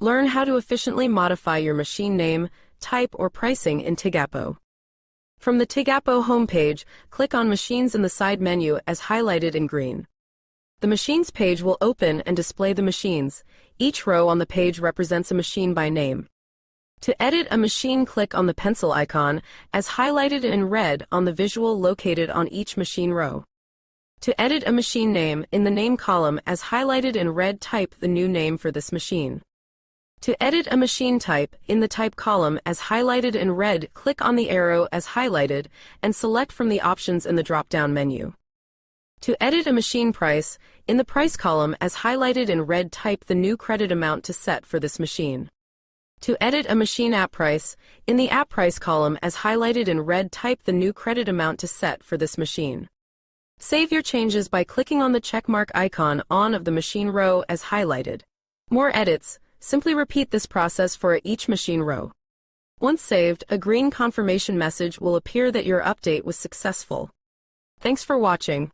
Learn how to efficiently modify your machine name, type, or pricing in Tigapo. From the Tigapo homepage, click on Machines in the side menu as highlighted in green. The Machines page will open and display the machines. Each row on the page represents a machine by name. To edit a machine, click on the pencil icon, as highlighted in red on the visual located on each machine row. To edit a machine name, in the name column as highlighted in red, type the new name for this machine. To edit a machine type, in the type column as highlighted in red, click on the arrow as highlighted and select from the options in the drop-down menu. To edit a machine price, in the price column as highlighted in red, type the new credit amount to set for this machine. To edit a machine app price, in the app price column as highlighted in red, type the new credit amount to set for this machine. Save your changes by clicking on the checkmark icon on of the machine row as highlighted. More edits, simply repeat this process for each machine row. Once saved, a green confirmation message will appear that your update was successful. Thanks for watching.